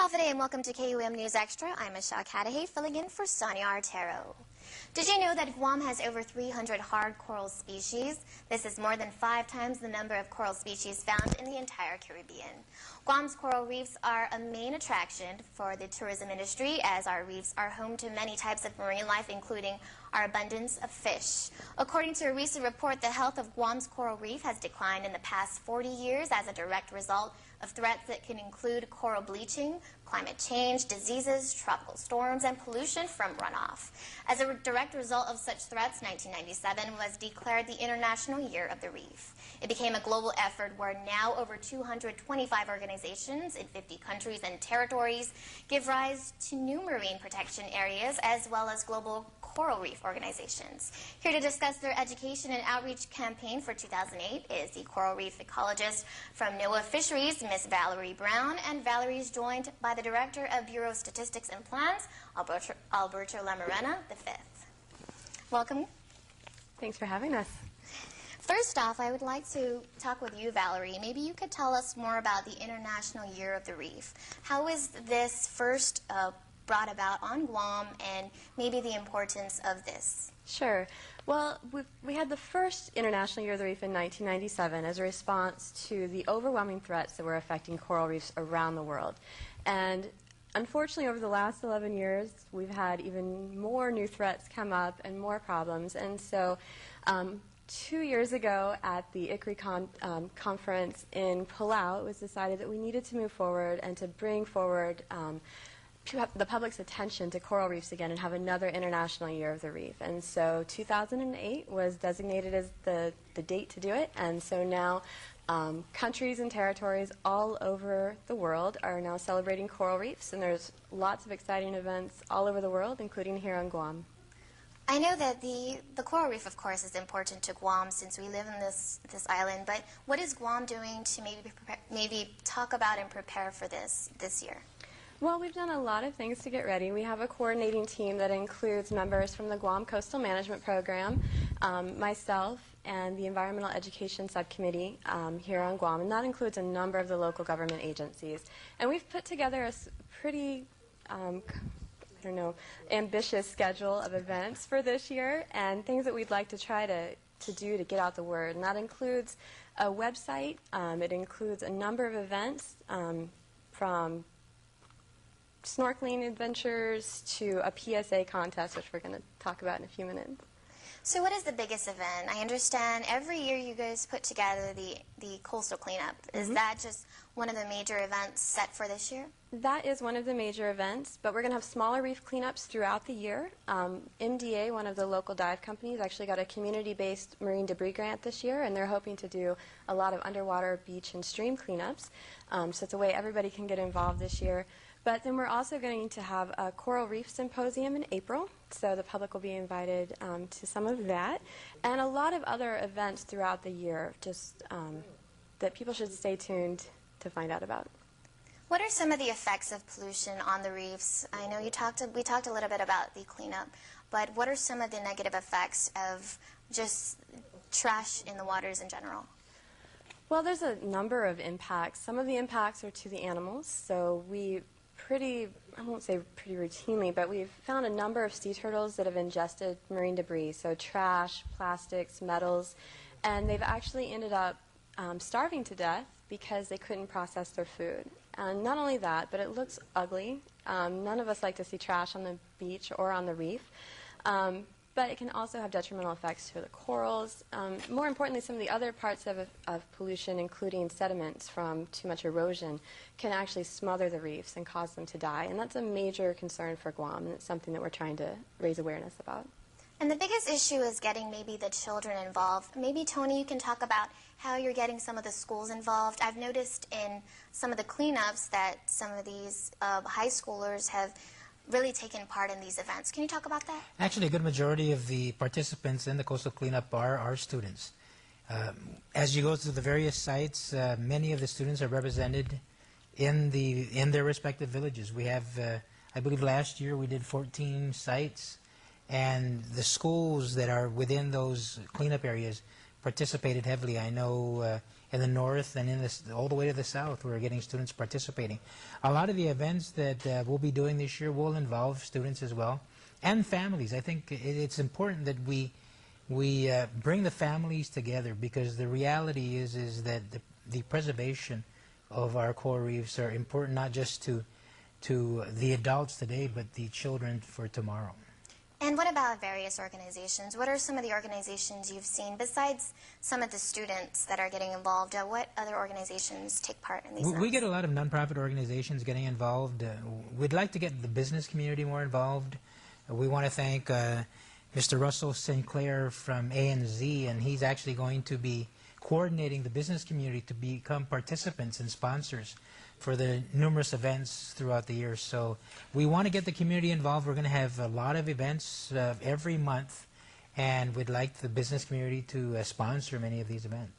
Alpha Day and welcome to KUM News Extra. I'm Michelle Cadahay filling in for Sonia Artero. Did you know that Guam has over 300 hard coral species? This is more than 5 times the number of coral species found in the entire Caribbean. Guam's coral reefs are a main attraction for the tourism industry, as our reefs are home to many types of marine life, including our abundance of fish. According to a recent report, the health of Guam's coral reef has declined in the past 40 years as a direct result of threats that can include coral bleaching, climate change, diseases, tropical storms, and pollution from runoff. As a direct result of such threats, 1997 was declared the International Year of the Reef. It became a global effort where now over 225 organizations in 50 countries and territories give rise to new marine protection areas as well as global coral reef organizations. Here to discuss their education and outreach campaign for 2008 is the coral reef ecologist from NOAA Fisheries, Miss Valerie Brown, and Valerie is joined by the Director of Bureau of Statistics and Plans, Alberto Lamarena V. Welcome. Thanks for having us. First off, I would like to talk with you, Valerie. Maybe you could tell us more about the International Year of the Reef. How was this first brought about on Guam, and maybe the importance of this? Sure. Well, we had the first International Year of the Reef in 1997 as a response to the overwhelming threats that were affecting coral reefs around the world. And unfortunately, over the last 11 years, we've had even more new threats come up and more problems. And so 2 years ago at the ICRI conference in Palau, it was decided that we needed to move forward and to bring forward the public's attention to coral reefs again and have another International Year of the Reef. And so 2008 was designated as the date to do it. And so now countries and territories all over the world are now celebrating coral reefs. And there's lots of exciting events all over the world, including here on Guam. I know that the coral reef, of course, is important to Guam since we live in this island. But what is Guam doing to maybe talk about and prepare for this year? Well, we've done a lot of things to get ready. We have a coordinating team that includes members from the Guam Coastal Management Program, myself, and the Environmental Education Subcommittee here on Guam, and that includes a number of the local government agencies. And we've put together a pretty ambitious schedule of events for this year and things that we'd like to try to do to get out the word. And that includes a website. It includes a number of events from snorkeling adventures to a PSA contest, which we're going to talk about in a few minutes. So what is the biggest event? I understand every year you guys put together the coastal cleanup. Is that just one of the major events set for this year? That is one of the major events, but we're going to have smaller reef cleanups throughout the year. MDA, one of the local dive companies, actually got a community-based marine debris grant this year, and they're hoping to do a lot of underwater beach and stream cleanups. So it's a way everybody can get involved this year. But then we're also going to have a coral reef symposium in April, so the public will be invited to some of that, and a lot of other events throughout the year, just that people should stay tuned to find out about. What are some of the effects of pollution on the reefs? I know we talked a little bit about the cleanup, but what are some of the negative effects of just trash in the waters in general? Well, there's a number of impacts. Some of the impacts are to the animals, so I won't say pretty routinely, but we've found a number of sea turtles that have ingested marine debris, so trash, plastics, metals, and they've actually ended up starving to death because they couldn't process their food. And not only that, but it looks ugly. None of us like to see trash on the beach or on the reef. But it can also have detrimental effects to the corals. More importantly, some of the other parts of pollution, including sediments from too much erosion, can actually smother the reefs and cause them to die. And that's a major concern for Guam, and it's something that we're trying to raise awareness about. And the biggest issue is getting maybe the children involved. Maybe, Tony, you can talk about how you're getting some of the schools involved. I've noticed in some of the cleanups that some of these high schoolers have really taken part in these events. Can you talk about that? Actually, a good majority of the participants in the coastal cleanup are our students. As you go to the various sites, many of the students are represented in their respective villages. We have, I believe last year we did 14 sites, and the schools that are within those cleanup areas participated heavily. I know in the north and all the way to the south, we're getting students participating. A lot of the events that we'll be doing this year will involve students as well, and families. I think it's important that we bring the families together, because the reality is that the preservation of our coral reefs are important not just to the adults today, but the children for tomorrow. And what about various organizations? What are some of the organizations you've seen, besides some of the students that are getting involved? What other organizations take part in these events? We get a lot of nonprofit organizations getting involved. We'd like to get the business community more involved. We want to thank Mr. Russell Sinclair from ANZ, and he's actually going to be coordinating the business community to become participants and sponsors for the numerous events throughout the year. So we want to get the community involved. We're going to have a lot of events every month, and we'd like the business community to sponsor many of these events.